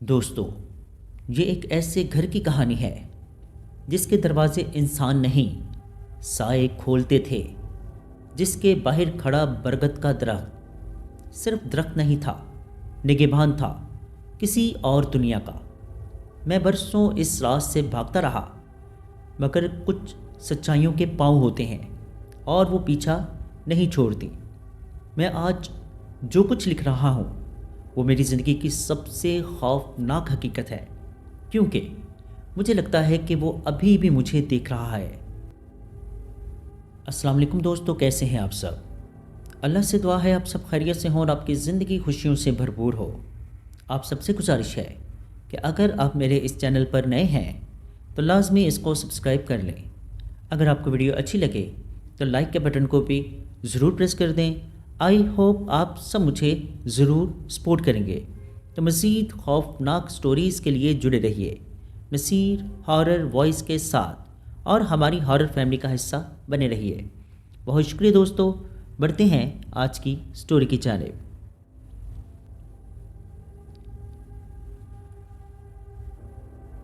دوستو، یہ ایک ایسے گھر کی کہانی ہے جس کے دروازے انسان نہیں سائے کھولتے تھے، جس کے باہر کھڑا برگد کا درخت صرف درخت نہیں تھا، نگہبان تھا کسی اور دنیا کا۔ میں برسوں اس راز سے بھاگتا رہا، مگر کچھ سچائیوں کے پاؤں ہوتے ہیں اور وہ پیچھا نہیں چھوڑتی۔ میں آج جو کچھ لکھ رہا ہوں وہ میری زندگی کی سب سے خوفناک حقیقت ہے، کیونکہ مجھے لگتا ہے کہ وہ ابھی بھی مجھے دیکھ رہا ہے۔ السلام علیکم دوستو، کیسے ہیں آپ سب؟ اللہ سے دعا ہے آپ سب خیریت سے ہوں اور آپ کی زندگی خوشیوں سے بھرپور ہو۔ آپ سب سے گزارش ہے کہ اگر آپ میرے اس چینل پر نئے ہیں تو لازمی اس کو سبسکرائب کر لیں۔ اگر آپ کو ویڈیو اچھی لگے تو لائک کے بٹن کو بھی ضرور پریس کر دیں۔ آئی ہوپ آپ سب مجھے ضرور سپورٹ کریں گے۔ تو مزید خوفناک سٹوریز کے لیے جڑے رہیے نصیر ہارر وائس کے ساتھ اور ہماری ہارر فیملی کا حصہ بنے رہیے۔ بہت شکریہ دوستو، بڑھتے ہیں آج کی سٹوری کی جانب۔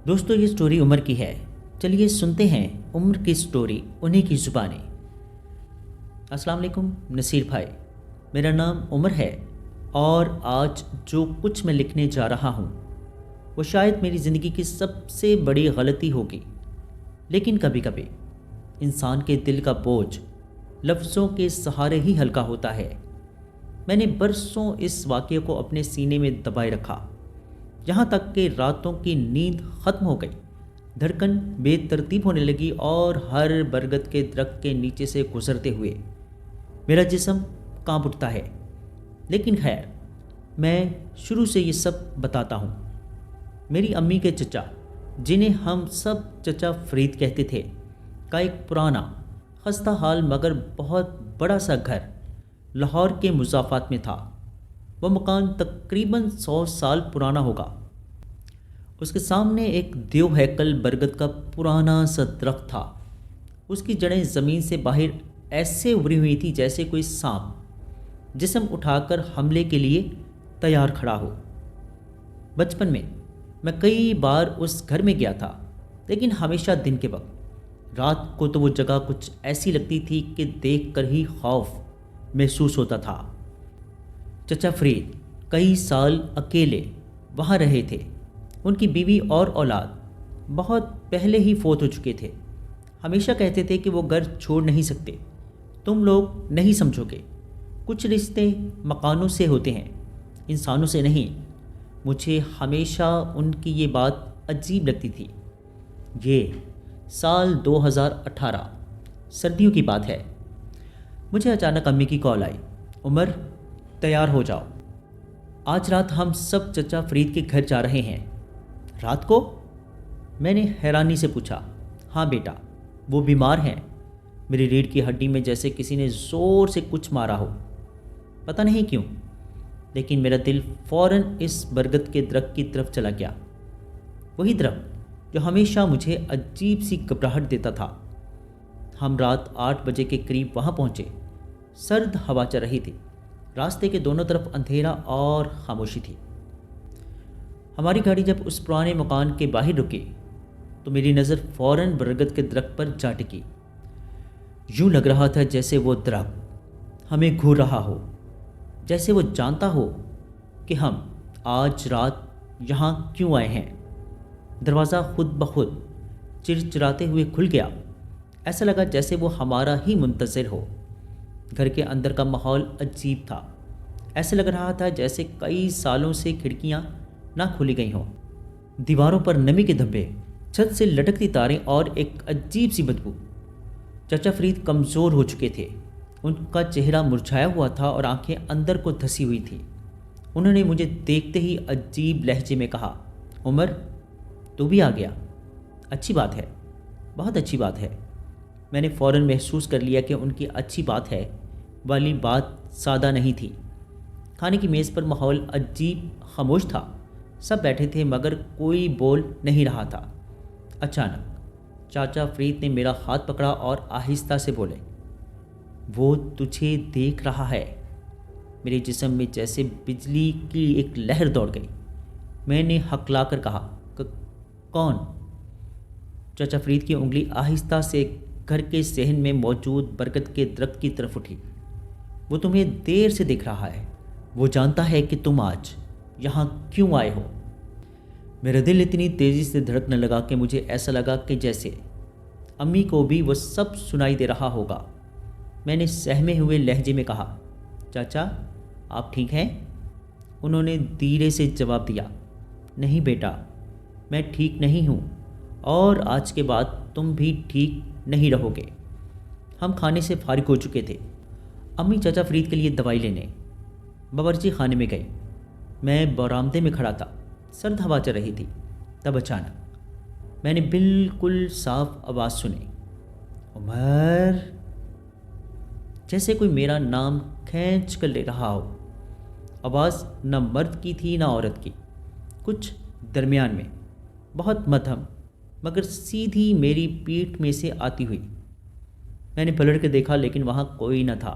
دوستو، یہ سٹوری عمر کی ہے۔ چلیے سنتے ہیں عمر کی سٹوری انہی کی زبانیں۔ السلام علیکم نصیر بھائی، میرا نام عمر ہے اور آج جو کچھ میں لکھنے جا رہا ہوں وہ شاید میری زندگی کی سب سے بڑی غلطی ہوگی، لیکن کبھی کبھی انسان کے دل کا بوجھ لفظوں کے سہارے ہی ہلکا ہوتا ہے۔ میں نے برسوں اس واقعے کو اپنے سینے میں دبائے رکھا، یہاں تک کہ راتوں کی نیند ختم ہو گئی، دھڑکن بے ترتیب ہونے لگی اور ہر برگد کے درخت کے نیچے سے گزرتے ہوئے میرا جسم کانپ اٹھتا ہے۔ لیکن خیر، میں شروع سے یہ سب بتاتا ہوں۔ میری امی کے چچا، جنہیں ہم سب چچا فرید کہتے تھے، کا ایک پرانا خستہ حال مگر بہت بڑا سا گھر لاہور کے مضافات میں تھا۔ وہ مکان تقریباً 100 سال پرانا ہوگا۔ اس کے سامنے ایک دیو ہیکل برگد کا پرانا سا درخت تھا۔ اس کی جڑیں زمین سے باہر ایسے ابھری ہوئی تھی جیسے کوئی سانپ جسم اٹھا کر حملے کے لیے تیار کھڑا ہو۔ بچپن میں کئی بار اس گھر میں گیا تھا، لیکن ہمیشہ دن کے وقت۔ رات کو تو وہ جگہ کچھ ایسی لگتی تھی کہ دیکھ کر ہی خوف محسوس ہوتا تھا۔ چچا فرید کئی سال اکیلے وہاں رہے تھے۔ ان کی بیوی اور اولاد بہت پہلے ہی فوت ہو چکے تھے۔ ہمیشہ کہتے تھے کہ وہ گھر چھوڑ نہیں سکتے، تم لوگ نہیں سمجھو گے، کچھ رشتے مکانوں سے ہوتے ہیں، انسانوں سے نہیں۔ مجھے ہمیشہ ان کی یہ بات عجیب لگتی تھی۔ یہ سال 2018 سردیوں کی بات ہے۔ مجھے اچانک امی کی کال آئی، عمر تیار ہو جاؤ، آج رات ہم سب چچا فرید کے گھر جا رہے ہیں۔ رات کو؟ میں نے حیرانی سے پوچھا۔ ہاں بیٹا، وہ بیمار ہیں۔ میری ریڑھ کی ہڈی میں جیسے کسی نے زور سے کچھ مارا ہو۔ پتہ نہیں کیوں، لیکن میرا دل فوراً اس برگد کے درخت کی طرف چلا گیا، وہی درخت جو ہمیشہ مجھے عجیب سی گھبراہٹ دیتا تھا۔ ہم رات 8 بجے کے قریب وہاں پہنچے۔ سرد ہوا چل رہی تھی، راستے کے دونوں طرف اندھیرا اور خاموشی تھی۔ ہماری گاڑی جب اس پرانے مکان کے باہر رکی تو میری نظر فوراً برگد کے درخت پر جا ٹکی۔ یوں لگ رہا تھا جیسے وہ درخت ہمیں گھور رہا ہو، جیسے وہ جانتا ہو کہ ہم آج رات یہاں کیوں آئے ہیں۔ دروازہ خود بخود چرچراتے ہوئے کھل گیا۔ ایسا لگا جیسے وہ ہمارا ہی منتظر ہو۔ گھر کے اندر کا ماحول عجیب تھا۔ ایسا لگ رہا تھا جیسے کئی سالوں سے کھڑکیاں نہ کھولی گئی ہوں۔ دیواروں پر نمی کے دھبے، چھت سے لٹکتی تاریں اور ایک عجیب سی بدبو۔ چچا فرید کمزور ہو چکے تھے، ان کا چہرہ مرجھایا ہوا تھا اور آنکھیں اندر کو دھسی ہوئی تھیں۔ انہوں نے مجھے دیکھتے ہی عجیب لہجے میں کہا، عمر تو بھی آ گیا، اچھی بات ہے، بہت اچھی بات ہے۔ میں نے فوراً محسوس کر لیا کہ ان کی اچھی بات ہے والی بات سادہ نہیں تھی۔ کھانے کی میز پر ماحول عجیب خاموش تھا، سب بیٹھے تھے مگر کوئی بول نہیں رہا تھا۔ اچانک چاچا فرید نے میرا ہاتھ پکڑا اور آہستہ سے بولے، وہ تجھے دیکھ رہا ہے۔ میرے جسم میں جیسے بجلی کی ایک لہر دوڑ گئی۔ میں نے ہکلا کر کہا، کون؟ چچا فرید کی انگلی آہستہ سے گھر کے صحن میں موجود برگد کے درخت کی طرف اٹھی۔ وہ تمہیں دیر سے دیکھ رہا ہے، وہ جانتا ہے کہ تم آج یہاں کیوں آئے ہو۔ میرا دل اتنی تیزی سے دھڑکنے لگا کہ مجھے ایسا لگا کہ جیسے امی کو بھی وہ سب سنائی دے رہا ہوگا۔ میں نے سہمے ہوئے لہجے میں کہا، چاچا آپ ٹھیک ہیں؟ انہوں نے دھیرے سے جواب دیا، نہیں بیٹا، میں ٹھیک نہیں ہوں، اور آج کے بعد تم بھی ٹھیک نہیں رہو گے۔ ہم کھانے سے فارغ ہو چکے تھے۔ امی چچا فرید کے لیے دوائی لینے باورچی خانے میں گئی۔ میں برآمدے میں کھڑا تھا، سرد ہوا چل رہی تھی۔ تب اچانک میں نے بالکل صاف آواز سنی، عمر، جیسے کوئی میرا نام کھینچ کر لے رہا ہو۔ آواز نہ مرد کی تھی نہ عورت کی، کچھ درمیان میں، بہت مدھم، مگر سیدھی میری پیٹھ میں سے آتی ہوئی۔ میں نے پلٹ کے دیکھا لیکن وہاں کوئی نہ تھا،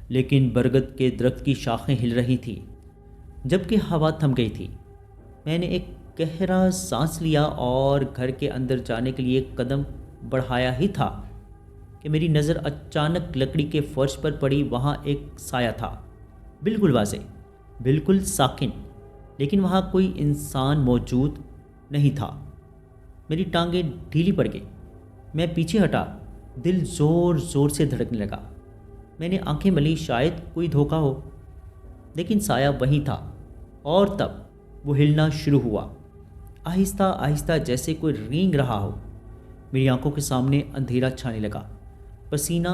لیکن برگد کے درخت کی شاخیں ہل رہی تھیں جبکہ ہوا تھم گئی تھی۔ میں نے ایک گہرا سانس لیا اور گھر کے اندر جانے کے لیے قدم بڑھایا ہی تھا کہ میری نظر اچانک لکڑی کے فرش پر پڑی۔ وہاں ایک سایہ تھا، بالکل واضح، بالکل ساکن، لیکن وہاں کوئی انسان موجود نہیں تھا۔ میری ٹانگیں ڈھیلی پڑ گئی، میں پیچھے ہٹا، دل زور زور سے دھڑکنے لگا۔ میں نے آنکھیں ملی، شاید کوئی دھوکہ ہو، لیکن سایہ وہیں تھا، اور تب وہ ہلنا شروع ہوا، آہستہ آہستہ، جیسے کوئی رینگ رہا ہو۔ میری آنکھوں کے سامنے اندھیرا چھانے لگا، پسینہ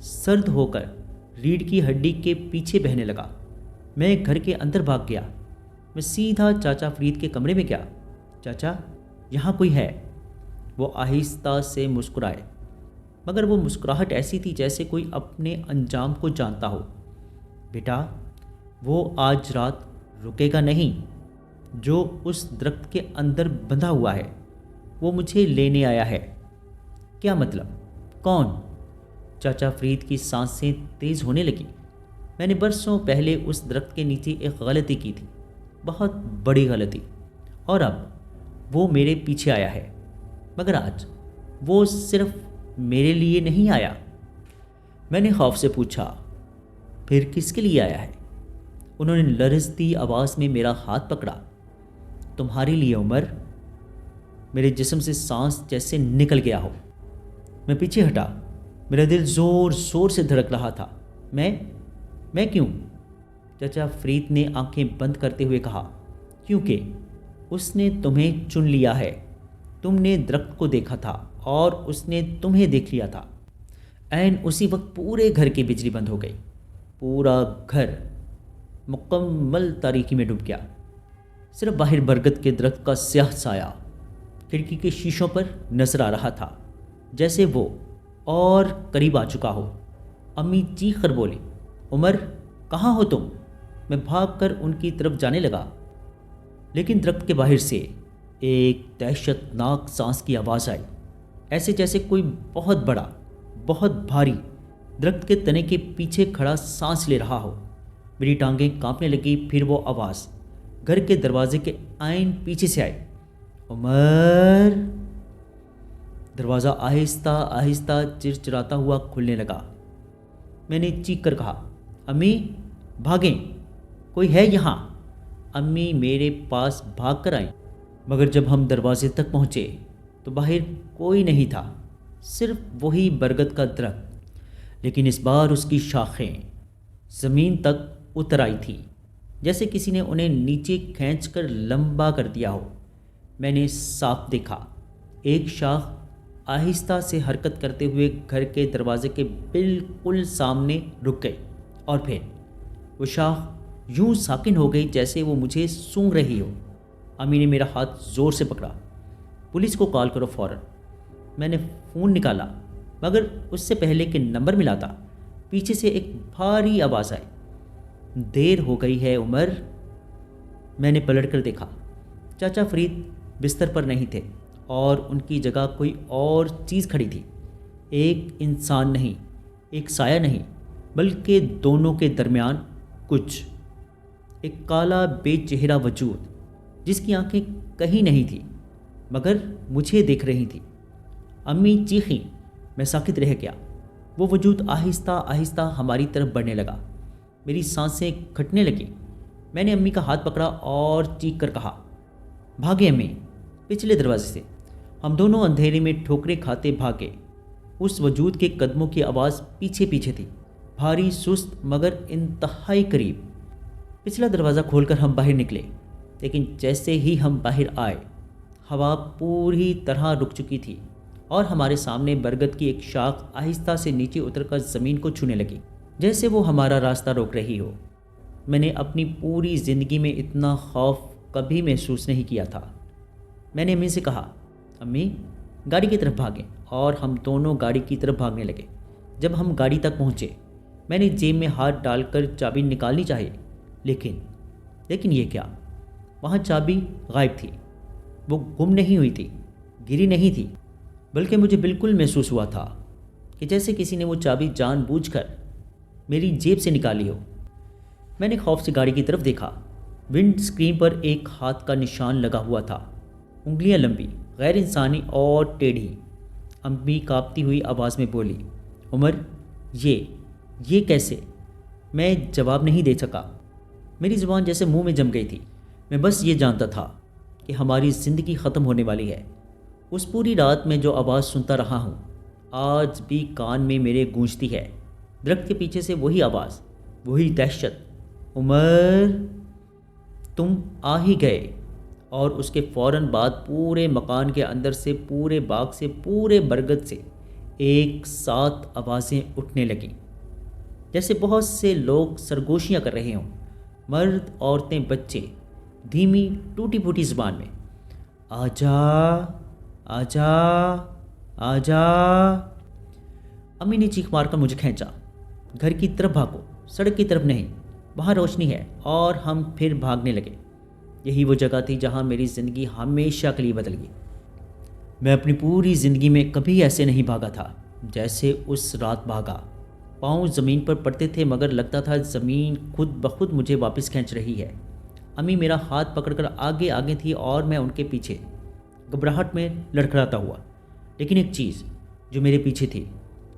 سرد ہو کر ریڑھ کی ہڈی کے پیچھے بہنے لگا۔ میں گھر کے اندر بھاگ گیا، میں سیدھا چاچا فرید کے کمرے میں گیا۔ چاچا، یہاں کوئی ہے؟ وہ آہستہ سے مسکرائے، مگر وہ مسکراہٹ ایسی تھی جیسے کوئی اپنے انجام کو جانتا ہو۔ بیٹا، وہ آج رات رکے گا نہیں، جو اس درخت کے اندر بندھا ہوا ہے، وہ مجھے لینے آیا ہے۔ کیا مطلب؟ کون؟ چاچا فرید کی سانسیں تیز ہونے لگی۔ میں نے برسوں پہلے اس درخت کے نیچے ایک غلطی کی تھی، بہت بڑی غلطی، اور اب وہ میرے پیچھے آیا ہے، مگر آج وہ صرف میرے لیے نہیں آیا۔ میں نے خوف سے پوچھا، پھر کس کے لیے آیا ہے؟ انہوں نے لرزتی آواز میں میرا ہاتھ پکڑا، تمہارے لیے عمر۔ میرے جسم سے سانس جیسے نکل گیا ہو۔ میں پیچھے ہٹا، میرا دل زور زور سے دھڑک رہا تھا۔ میں کیوں؟ چچا فرید نے آنکھیں بند کرتے ہوئے کہا، کیونکہ اس نے تمہیں چن لیا ہے۔ تم نے درخت کو دیکھا تھا اور اس نے تمہیں دیکھ لیا تھا۔ عین اسی وقت پورے گھر کی بجلی بند ہو گئی، پورا گھر مکمل تاریکی میں ڈوب گیا۔ صرف باہر برگد کے درخت کا سیاہ سایہ کھڑکی کے شیشوں پر نظر آ رہا تھا، جیسے وہ اور قریب آ چکا ہو۔ امی چیخ کر بولی، عمر، کہاں ہو تم؟ میں بھاگ کر ان کی طرف جانے لگا، لیکن درخت کے باہر سے ایک دہشت ناک سانس کی آواز آئی، ایسے جیسے کوئی بہت بڑا، بہت بھاری درخت کے تنے کے پیچھے کھڑا سانس لے رہا ہو۔ میری ٹانگیں کانپنے لگی۔ پھر وہ آواز گھر کے دروازے کے عین پیچھے سے آئی، عمر۔ دروازہ آہستہ آہستہ چرچراتا ہوا کھلنے لگا۔ میں نے چیخ کر کہا، امی بھاگیں، کوئی ہے یہاں۔ امی میرے پاس بھاگ کر آئیں، مگر جب ہم دروازے تک پہنچے تو باہر کوئی نہیں تھا، صرف وہی برگد کا درخت، لیکن اس بار اس کی شاخیں زمین تک اتر آئی تھی، جیسے کسی نے انہیں نیچے کھینچ کر لمبا کر دیا ہو۔ میں نے صاف دیکھا، ایک شاخ آہستہ سے حرکت کرتے ہوئے گھر کے دروازے کے بالکل سامنے رک گئی، اور پھر وہ شاخ یوں ساکن ہو گئی جیسے وہ مجھے سونگھ رہی ہو۔ امی نے میرا ہاتھ زور سے پکڑا، پولیس کو کال کرو فوراً۔ میں نے فون نکالا، مگر اس سے پہلے کہ نمبر ملا تھا، پیچھے سے ایک بھاری آواز آئی، دیر ہو گئی ہے عمر۔ میں نے پلٹ کر دیکھا، چاچا فرید بستر پر نہیں تھے، اور ان کی جگہ کوئی اور چیز کھڑی تھی، ایک انسان نہیں، ایک سایہ نہیں، بلکہ دونوں کے درمیان کچھ، ایک کالا بے چہرہ وجود جس کی آنکھیں کہیں نہیں تھیں مگر مجھے دیکھ رہی تھیں۔ امی چیخیں، میں ساکت رہ گیا۔ وہ وجود آہستہ آہستہ ہماری طرف بڑھنے لگا، میری سانسیں کھٹنے لگیں۔ میں نے امی کا ہاتھ پکڑا اور چیخ کر کہا، بھاگے امی، پچھلے دروازے سے۔ ہم دونوں اندھیرے میں ٹھوکریں کھاتے بھاگے۔ اس وجود کے قدموں کی آواز پیچھے پیچھے تھی، بھاری، سست مگر انتہائی قریب۔ پچھلا دروازہ کھول کر ہم باہر نکلے، لیکن جیسے ہی ہم باہر آئے ہوا پوری طرح رک چکی تھی اور ہمارے سامنے برگد کی ایک شاخ آہستہ سے نیچے اتر کر زمین کو چھونے لگی، جیسے وہ ہمارا راستہ روک رہی ہو۔ میں نے اپنی پوری زندگی میں اتنا خوف کبھی محسوس نہیں کیا تھا۔ میں نے امی سے کہا، امی گاڑی کی طرف بھاگیں، اور ہم دونوں گاڑی کی طرف بھاگنے لگے۔ جب ہم گاڑی تک پہنچے میں نے جیب میں ہاتھ ڈال کر چابی نکالنی چاہی، لیکن یہ کیا، وہاں چابی غائب تھی۔ وہ گم نہیں ہوئی تھی، گری نہیں تھی، بلکہ مجھے بالکل محسوس ہوا تھا کہ جیسے کسی نے وہ چابی جان بوجھ کر میری جیب سے نکالی ہو۔ میں نے خوف سے گاڑی کی طرف دیکھا۔ ونڈ اسکرین پر ایک ہاتھ کا نشان لگا ہوا تھا، انگلیاں لمبی، غیر انسانی اور ٹیڑھی۔ امی کانپتی ہوئی آواز میں بولی، عمر یہ کیسے؟ میں جواب نہیں دے سکا، میری زبان جیسے منہ میں جم گئی تھی۔ میں بس یہ جانتا تھا کہ ہماری زندگی ختم ہونے والی ہے۔ اس پوری رات میں جو آواز سنتا رہا ہوں آج بھی کان میں میرے گونجتی ہے، درخت کے پیچھے سے وہی آواز، وہی دہشت، عمر تم آ ہی گئے۔ اور اس کے فوراً بعد پورے مکان کے اندر سے، پورے باغ سے، پورے برگد سے ایک ساتھ آوازیں اٹھنے لگیں، جیسے بہت سے لوگ سرگوشیاں کر رہے ہوں، مرد، عورتیں، بچے، دھیمی ٹوٹی پھوٹی زبان میں، آجا آجا آجا۔ امی نے چیخ مار کر مجھے کھینچا، گھر کی طرف بھاگو، سڑک کی طرف نہیں، وہاں روشنی ہے۔ اور ہم پھر بھاگنے لگے۔ یہی وہ جگہ تھی جہاں میری زندگی ہمیشہ کے لیے بدل گئی۔ میں اپنی پوری زندگی میں کبھی ایسے نہیں بھاگا تھا جیسے اس رات بھاگا۔ پاؤں زمین پر پڑتے تھے مگر لگتا تھا زمین خود بخود مجھے واپس کھینچ رہی ہے۔ امی میرا ہاتھ پکڑ کر آگے آگے تھی اور میں ان کے پیچھے، گھبراہٹ میں لڑکھڑاتا ہوا۔ لیکن ایک چیز جو میرے پیچھے تھی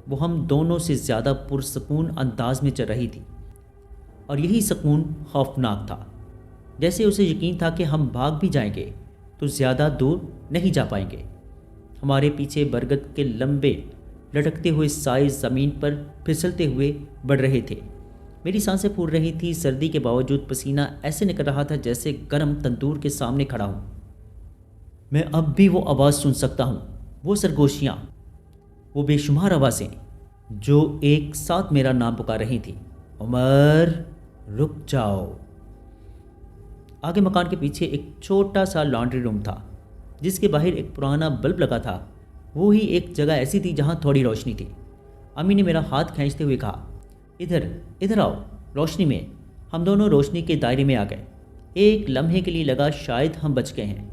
وہ ہم دونوں سے زیادہ پرسکون انداز میں چل رہی تھی، اور یہی سکون خوفناک تھا۔ جیسے اسے یقین تھا کہ ہم بھاگ بھی جائیں گے تو زیادہ دور نہیں جا پائیں گے۔ ہمارے پیچھے برگد کے لمبے لٹکتے ہوئے سائے زمین پر پھسلتے ہوئے بڑھ رہے تھے۔ میری سانسیں پھول رہی تھی، سردی کے باوجود پسینہ ایسے نکل رہا تھا جیسے گرم تندور کے سامنے کھڑا ہوں۔ میں اب بھی وہ آواز سن سکتا ہوں، وہ سرگوشیاں، وہ بے شمار آوازیں جو ایک ساتھ میرا نام پکار رہی تھیں، عمر رک جاؤ۔ آگے مکان کے پیچھے ایک چھوٹا سا لانڈری روم تھا جس کے باہر ایک پرانا بلب لگا تھا۔ وہی ایک جگہ ایسی تھی جہاں تھوڑی روشنی تھی۔ امی نے میرا ہاتھ کھینچتے ہوئے کہا، ادھر آؤ روشنی میں۔ ہم دونوں روشنی کے دائرے میں آ گئے۔ ایک لمحے کے لیے لگا شاید ہم بچ گئے ہیں،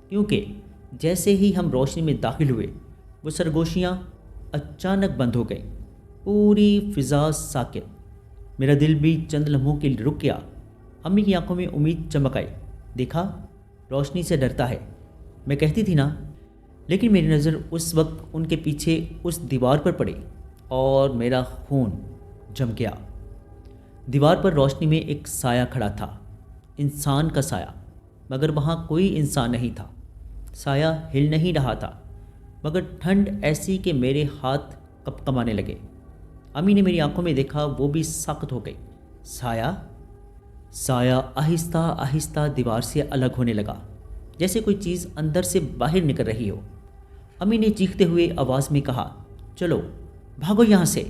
کیونکہ جیسے ہی ہم روشنی میں داخل ہوئے وہ سرگوشیاں اچانک بند ہو گئیں، پوری فضا ساکت۔ میرا دل بھی چند لمحوں کے لیے رک گیا۔ امی کی آنکھوں میں امید چمک آئی۔ دیکھا، روشنی سے ڈرتا ہے، میں کہتی تھی نا۔ لیکن میری نظر اس وقت ان کے پیچھے اس دیوار پر پڑی اور میرا خون جم گیا۔ دیوار پر روشنی میں ایک سایہ کھڑا تھا، انسان کا سایہ، مگر وہاں کوئی انسان نہیں تھا۔ سایہ ہل نہیں رہا تھا، مگر ٹھنڈ ایسی کہ میرے ہاتھ کپکپانے لگے۔ امی نے میری آنکھوں میں دیکھا، وہ بھی ساکت ہو گئی۔ سایہ آہستہ آہستہ دیوار سے الگ ہونے لگا، جیسے کوئی چیز اندر سے باہر نکل رہی ہو۔ امی نے چیختے ہوئے آواز میں کہا، چلو بھاگو یہاں سے۔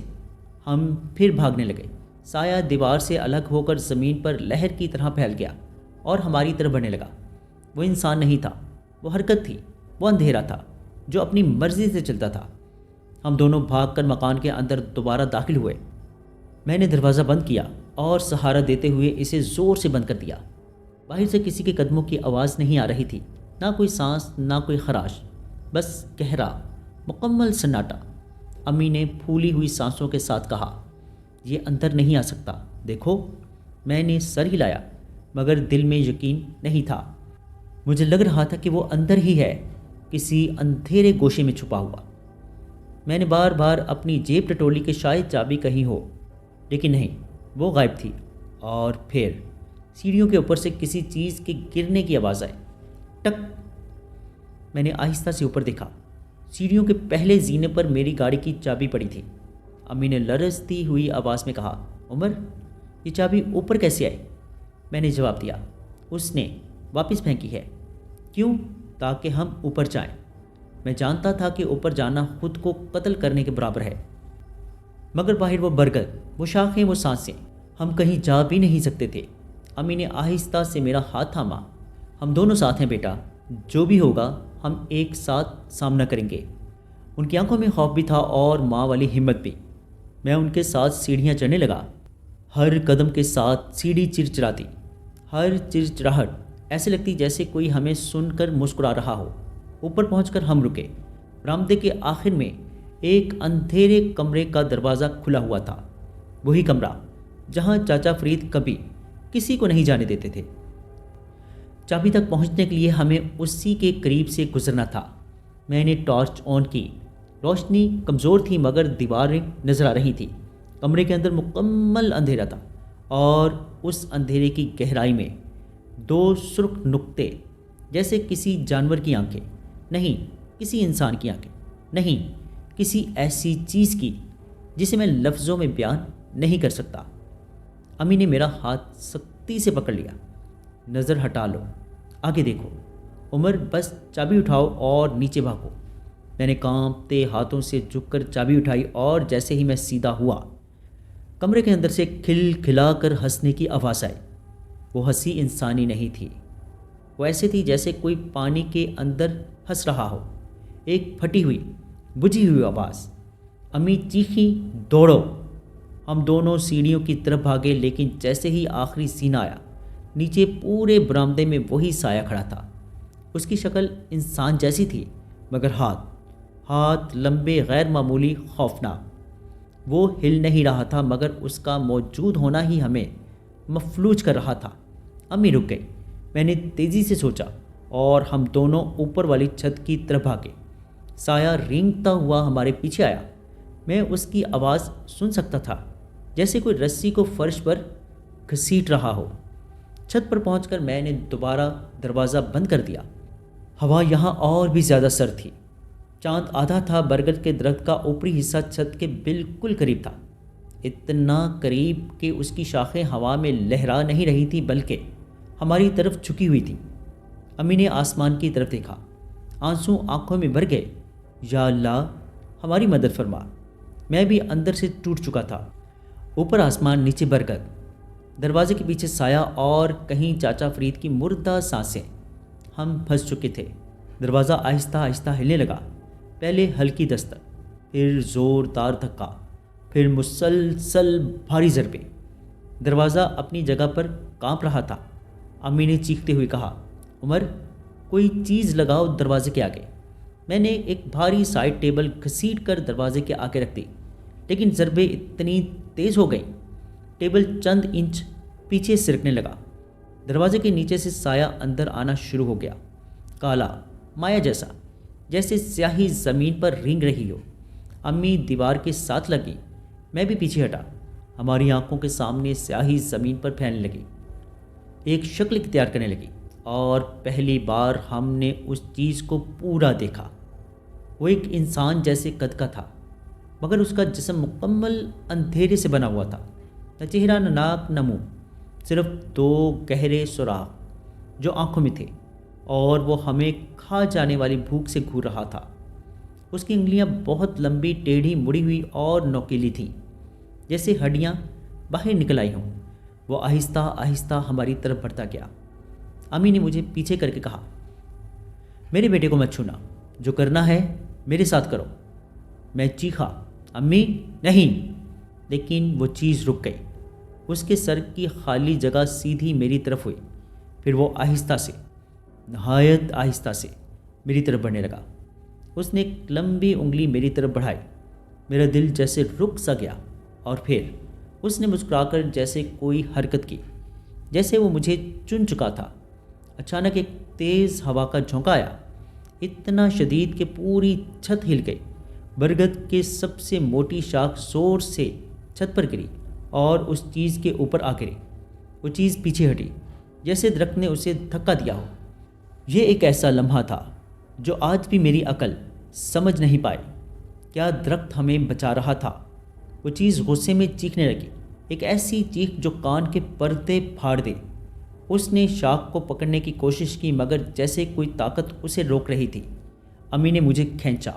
ہم پھر بھاگنے لگے۔ سایہ دیوار سے الگ ہو کر زمین پر لہر کی طرح پھیل گیا اور ہماری طرف بڑھنے لگا۔ وہ انسان نہیں تھا، وہ حرکت تھی، وہ اندھیرا تھا جو اپنی مرضی سے چلتا تھا۔ ہم دونوں بھاگ کر مکان کے اندر دوبارہ داخل ہوئے۔ میں نے دروازہ بند کیا اور سہارا دیتے ہوئے اسے زور سے بند کر دیا۔ باہر سے کسی کے قدموں کی آواز نہیں آ رہی تھی، نہ کوئی سانس، نہ کوئی خراش، بس گہرا مکمل سناٹا۔ امی نے پھولی ہوئی سانسوں کے ساتھ کہا، یہ اندر نہیں آ سکتا، دیکھو۔ میں نے سر ہلایا مگر دل میں یقین نہیں تھا۔ مجھے لگ رہا تھا کہ وہ اندر ہی ہے، کسی اندھیرے گوشے میں چھپا ہوا۔ میں نے بار بار اپنی جیب ٹٹولی کہ شاید چابی کہیں ہو، لیکن نہیں، وہ غائب تھی۔ اور پھر سیڑھیوں کے اوپر سے کسی چیز کے گرنے کی آواز آئی، ٹک۔ میں نے آہستہ سے اوپر دیکھا۔ سیڑھیوں کے پہلے زینے پر میری گاڑی کی چابی پڑی تھی۔ امی نے لرزتی ہوئی آواز میں کہا، عمر، یہ چابی اوپر کیسے آئی؟ میں نے جواب دیا، اس نے واپس پھینکی ہے۔ کیوں؟ تاکہ ہم اوپر جائیں۔ میں جانتا تھا کہ اوپر جانا خود کو قتل کرنے کے برابر ہے، مگر باہر وہ برگد، وہ شاخیں، وہ سانسیں، ہم کہیں جا بھی نہیں سکتے تھے۔ امی نے آہستہ سے میرا ہاتھ تھاما۔ ہم دونوں ساتھ ہیں بیٹا، جو بھی ہوگا ہم ایک ساتھ سامنا کریں گے۔ ان کی آنکھوں میں خوف بھی تھا اور ماں والی ہمت بھی۔ میں ان کے ساتھ سیڑھیاں چڑھنے لگا۔ ہر قدم کے ساتھ سیڑھی چرچراتی، ہر چرچراہٹ ایسے لگتی جیسے کوئی ہمیں سن کر مسکرا رہا ہو۔ اوپر پہنچ کر ہم رکے۔ برآمدے کے آخر میں ایک اندھیرے کمرے کا دروازہ کھلا ہوا تھا، وہی کمرہ جہاں چاچا فرید کبھی کسی کو نہیں جانے دیتے تھے۔ چابی تک پہنچنے کے لیے ہمیں اسی کے قریب سے گزرنا تھا۔ میں نے ٹارچ آن کی۔ روشنی کمزور تھی مگر دیواریں نظر آ رہی تھیں۔ کمرے کے اندر مکمل اندھیرا تھا، اور اس اندھیرے کی گہرائی میں دو سرخ نقطے، جیسے کسی جانور کی آنکھیں، نہیں کسی انسان کی آنکھیں، نہیں کسی ایسی چیز کی جسے میں لفظوں میں بیان نہیں کر سکتا۔ امی نے میرا ہاتھ سختی سے پکڑ لیا۔ نظر ہٹا لو، آگے دیکھو، عمر، بس چابی اٹھاؤ اور نیچے بھاگو۔ میں نے کانپتے ہاتھوں سے جھک کر چابی اٹھائی، اور جیسے ہی میں سیدھا ہوا، کمرے کے اندر سے کھل کھلا کر ہنسنے کی آواز آئی۔ وہ ہنسی انسانی نہیں تھی، وہ ایسے تھی جیسے کوئی پانی کے اندر ہنس رہا ہو۔ ایک پھٹی ہوئی، بجھی ہوئی آواز۔ امی چیخیں، دوڑو! ہم دونوں سیڑھیوں کی طرف بھاگے، لیکن جیسے ہی آخری سینہ آیا، نیچے پورے برآمدے میں وہی سایہ کھڑا تھا۔ اس کی شکل انسان جیسی تھی، مگر ہاتھ لمبے، غیر معمولی، خوفناک۔ وہ ہل نہیں رہا تھا، مگر اس کا موجود ہونا ہی ہمیں مفلوج کر رہا تھا۔ امی رک گئی۔ میں نے تیزی سے سوچا، اور ہم دونوں اوپر والی چھت کی طرف بھاگے۔ سایہ رینگتا ہوا ہمارے پیچھے آیا۔ میں اس کی آواز سن سکتا تھا، جیسے کوئی رسی کو فرش پر گھسیٹ رہا ہو۔ چھت پر پہنچ کر میں نے دوبارہ دروازہ بند کر دیا۔ ہوا یہاں اور بھی زیادہ سرد تھی۔ چاند آدھا تھا۔ برگد کے درخت کا اوپری حصہ چھت کے بالکل قریب تھا، اتنا قریب کہ اس کی شاخیں ہوا میں لہرا نہیں رہی تھی، بلکہ ہماری طرف جھکی ہوئی تھی۔ امی نے آسمان کی طرف دیکھا۔ آنسو آنکھوں میں بھر گئے۔ یا اللہ، ہماری مدد فرما۔ میں بھی اندر سے ٹوٹ چکا تھا۔ اوپر آسمان، نیچے برگد، دروازے کے پیچھے سایہ، اور کہیں چاچا فرید کی مردہ سانسیں۔ ہم پھنس چکے تھے۔ دروازہ آہستہ آہستہ ہلنے لگا، پہلے ہلکی دستک، پھر زوردار دھکا، پھر مسلسل بھاری ضربے۔ دروازہ اپنی جگہ پر کانپ رہا تھا۔ امی نے چیختے ہوئے کہا، عمر، کوئی چیز لگاؤ دروازے کے آگے۔ میں نے ایک بھاری سائڈ ٹیبل گھسیٹ کر دروازے کے آگے رکھ دی، لیکن ضربیں اتنی تیز ہو گئیں، ٹیبل چند انچ پیچھے سرکنے لگا۔ دروازے کے نیچے سے سایہ اندر آنا شروع ہو گیا، کالا، مایا جیسا، جیسے سیاہی زمین پر رینگ رہی ہو۔ امی دیوار کے ساتھ لگی، میں بھی پیچھے ہٹا۔ ہماری آنکھوں کے سامنے سیاہی زمین پر پھیلنے لگی، ایک شکل اختیار کرنے لگی، اور پہلی بار ہم نے اس چیز کو پورا دیکھا۔ وہ ایک انسان جیسے قد کا تھا، مگر اس کا جسم مکمل اندھیرے سے بنا ہوا تھا، نہ چہرہ، نہ ناک، نہ منہ، صرف دو گہرے سوراخ جو آنکھوں میں تھے، اور وہ ہمیں کھا جانے والی بھوک سے گھور رہا تھا۔ اس کی انگلیاں بہت لمبی، ٹیڑھی، مڑی ہوئی اور نوکیلی تھیں، جیسے ہڈیاں باہر نکل آئی ہوں۔ وہ آہستہ آہستہ ہماری طرف بڑھتا گیا۔ امی نے مجھے پیچھے کر کے کہا، میرے بیٹے کو مت چھونا، جو کرنا ہے میرے ساتھ کرو۔ میں چیخا، امی نہیں! لیکن وہ چیز رک گئی۔ اس کے سر کی خالی جگہ سیدھی میری طرف ہوئی، پھر وہ آہستہ سے، نہایت آہستہ سے میری طرف بڑھنے لگا۔ اس نے ایک لمبی انگلی میری طرف بڑھائی۔ میرا دل جیسے رک سا گیا، اور پھر اس نے مسکرا کر جیسے کوئی حرکت کی، جیسے وہ مجھے چن چکا تھا۔ اچانک ایک تیز ہوا کا جھونکا آیا، اتنا شدید کہ پوری چھت ہل گئی۔ برگد کے سب سے موٹی شاخ زور سے چھت پر گری اور اس چیز کے اوپر آ گری۔ وہ چیز پیچھے ہٹی، جیسے درخت نے اسے دھکا دیا ہو۔ یہ ایک ایسا لمحہ تھا جو آج بھی میری عقل سمجھ نہیں پائی۔ کیا درخت ہمیں بچا رہا تھا؟ وہ چیز غصے میں چیخنے لگی، ایک ایسی چیخ جو کان کے پردے پھاڑ دے۔ اس نے شاخ کو پکڑنے کی کوشش کی مگر جیسے کوئی طاقت اسے روک رہی تھی۔ امی نے مجھے کھینچا۔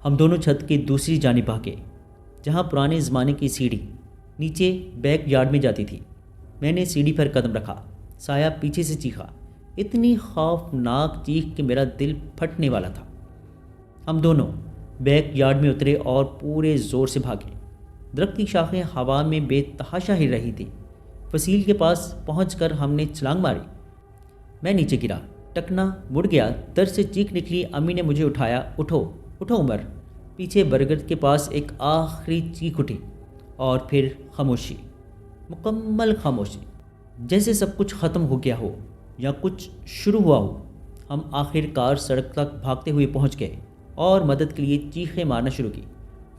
ہم دونوں چھت کی دوسری جانب بھاگے، جہاں پرانے زمانے کی سیڑھی نیچے بیک یارڈ میں جاتی تھی۔ میں نے سیڑھی پر قدم رکھا، سایہ پیچھے سے چیخا، اتنی خوفناک چیخ کہ میرا دل پھٹنے والا تھا۔ ہم دونوں بیک یارڈ میں اترے اور پورے زور سے بھاگے۔ درخت کی شاخیں ہوا میں بے تحاشا ہل رہی تھیں۔ فصیل کے پاس پہنچ کر ہم نے چھلانگ ماری۔ میں نیچے گرا، ٹکنا مڑ گیا، در سے چیخ نکلی۔ امی نے مجھے اٹھایا۔ اٹھو اٹھو عمر۔ پیچھے برگد کے پاس ایک آخری چیخ اٹھی اور پھر خاموشی، مکمل خاموشی، جیسے سب کچھ ختم ہو گیا ہو یا کچھ شروع ہوا ہو۔ ہم آخر کار سڑک تک بھاگتے ہوئے پہنچ گئے اور مدد کے لیے چیخیں مارنا شروع کی۔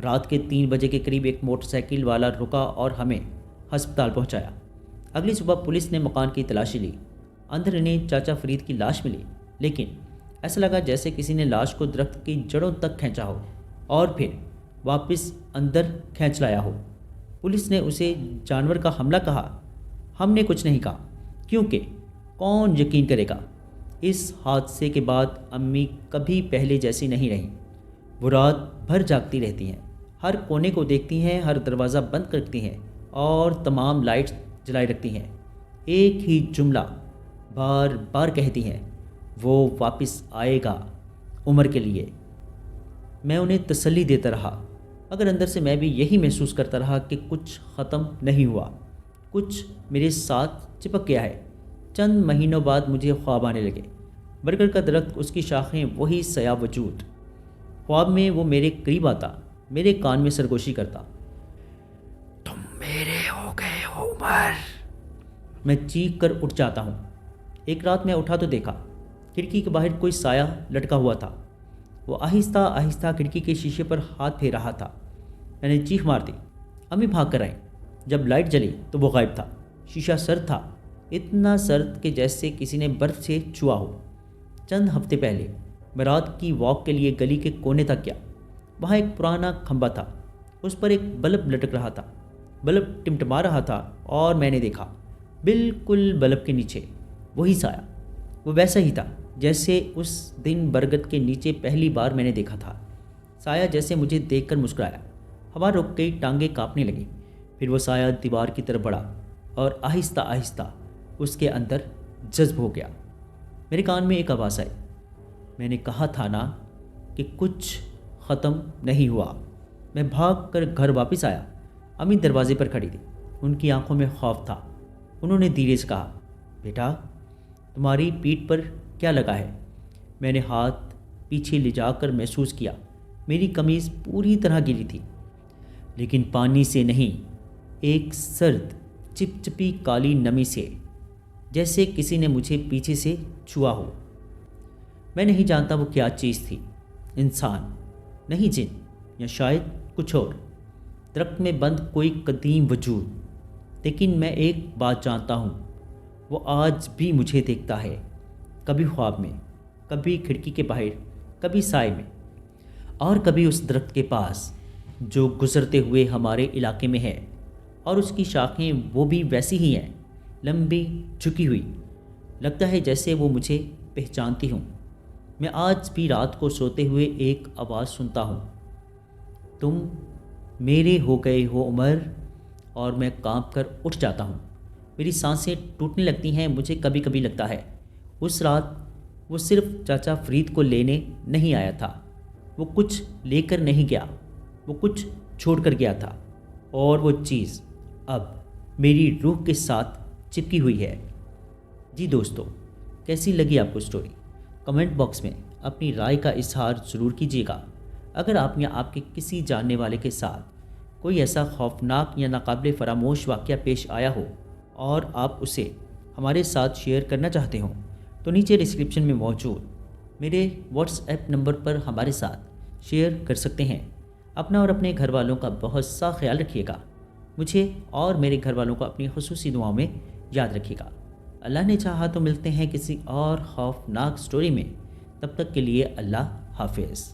رات کے 3 بجے کے قریب ایک موٹر سائیکل والا رکا اور ہمیں ہسپتال پہنچایا۔ اگلی صبح پولیس نے مکان کی تلاشی لی۔ اندر انہیں چاچا فرید کی لاش ملی، لیکن ایسا لگا جیسے کسی نے لاش کو درخت کی جڑوں تک کھینچا ہو اور پھر واپس اندر کھینچ لایا ہو۔ پولیس نے اسے جانور کا حملہ کہا۔ ہم نے کچھ نہیں کہا، کیونکہ کون یقین کرے گا؟ اس حادثے کے بعد امی کبھی پہلے جیسی نہیں رہیں۔ وہ رات بھر جاگتی رہتی ہیں، ہر کونے کو دیکھتی ہیں، ہر دروازہ بند کرتی ہیں اور تمام لائٹس جلائے رکھتی ہیں۔ ایک ہی جملہ بار بار کہتی ہیں، وہ واپس آئے گا عمر کے لیے۔ میں انہیں تسلی دیتا رہا، مگر اندر سے میں بھی یہی محسوس کرتا رہا کہ کچھ ختم نہیں ہوا، کچھ میرے ساتھ چپک گیا ہے۔ چند مہینوں بعد مجھے خواب آنے لگے۔ برگد کا درخت، اس کی شاخیں، وہی سیاہ وجود۔ خواب میں وہ میرے قریب آتا، میرے کان میں سرگوشی کرتا، تم میرے ہو گئے ہو عمر۔ میں چیخ کر اٹھ جاتا ہوں۔ ایک رات میں اٹھا تو دیکھا کھڑکی کے باہر کوئی سایہ لٹکا ہوا تھا۔ وہ آہستہ آہستہ کھڑکی کے شیشے پر ہاتھ پھیر رہا تھا۔ میں نے چیخ مار دی۔ امی بھاگ کر آئیں۔ جب لائٹ جلی تو وہ غائب تھا۔ شیشہ سرد تھا، اتنا سرد کہ جیسے کسی نے برف سے چھوا ہو۔ چند ہفتے پہلے میں رات کی واک کے لیے گلی کے کونے تک گیا۔ وہاں ایک پرانا کھمبا تھا، اس پر ایک بلب لٹک رہا تھا۔ بلب ٹمٹما رہا تھا اور میں نے دیکھا بالکل بلب کے نیچے وہی سایہ، وہ ویسا ہی تھا جیسے اس دن برگد کے نیچے پہلی بار میں نے دیکھا تھا۔ سایہ جیسے مجھے دیکھ کر مسکرایا۔ ہوا رک گئی، ٹانگیں کانپنے لگیں۔ پھر وہ سایہ دیوار کی طرف بڑھا اور آہستہ آہستہ اس کے اندر جذب ہو گیا۔ میرے کان میں ایک آواز آئی، میں نے کہا تھا نا کہ کچھ ختم نہیں ہوا۔ میں بھاگ کر گھر واپس آیا۔ امی دروازے پر کھڑی تھی، ان کی آنکھوں میں خوف تھا۔ انہوں نے دھیرے سے کہا، بیٹا تمہاری پیٹھ پر کیا لگا ہے؟ میں نے ہاتھ پیچھے لے جا کر محسوس کیا، میری قمیض پوری طرح گیلی تھی، لیکن پانی سے نہیں، ایک سرد چپچپی کالی نمی سے، جیسے کسی نے مجھے پیچھے سے چھوا ہو۔ میں نہیں جانتا وہ کیا چیز تھی، انسان نہیں، جن، یا شاید کچھ اور، درخت میں بند کوئی قدیم وجود۔ لیکن میں ایک بات جانتا ہوں، وہ آج بھی مجھے دیکھتا ہے، کبھی خواب میں، کبھی کھڑکی کے باہر، کبھی سائے میں، اور کبھی اس درخت کے پاس جو گزرتے ہوئے ہمارے علاقے میں ہے۔ اور اس کی شاخیں وہ بھی ویسی ہی ہیں، لمبی، جھکی ہوئی، لگتا ہے جیسے وہ مجھے پہچانتی ہوں۔ میں آج بھی رات کو سوتے ہوئے ایک آواز سنتا ہوں، تم میرے ہو گئے ہو عمر، اور میں کانپ کر اٹھ جاتا ہوں۔ میری سانسیں ٹوٹنے لگتی ہیں۔ مجھے کبھی کبھی لگتا ہے اس رات وہ صرف چاچا فرید کو لینے نہیں آیا تھا، وہ کچھ لے کر نہیں گیا، وہ کچھ چھوڑ کر گیا تھا، اور وہ چیز اب میری روح کے ساتھ چپکی ہوئی ہے۔ جی دوستو، کیسی لگی آپ کو سٹوری؟ کمنٹ باکس میں اپنی رائے کا اظہار ضرور کیجیے گا۔ اگر آپ یا آپ کے کسی جاننے والے کے ساتھ کوئی ایسا خوفناک یا ناقابل فراموش واقعہ پیش آیا ہو اور آپ اسے ہمارے ساتھ شیئر کرنا چاہتے ہوں، تو نیچے ڈسکرپشن میں موجود میرے واٹس ایپ نمبر پر ہمارے ساتھ شیئر کر سکتے ہیں۔ اپنا اور اپنے گھر والوں کا بہت سا خیال رکھیے گا۔ مجھے اور میرے گھر والوں کو اپنی خصوصی دعاؤں میں یاد رکھیے گا۔ اللہ نے چاہا تو ملتے ہیں کسی اور خوفناک سٹوری میں، تب تک کے لیے اللہ حافظ۔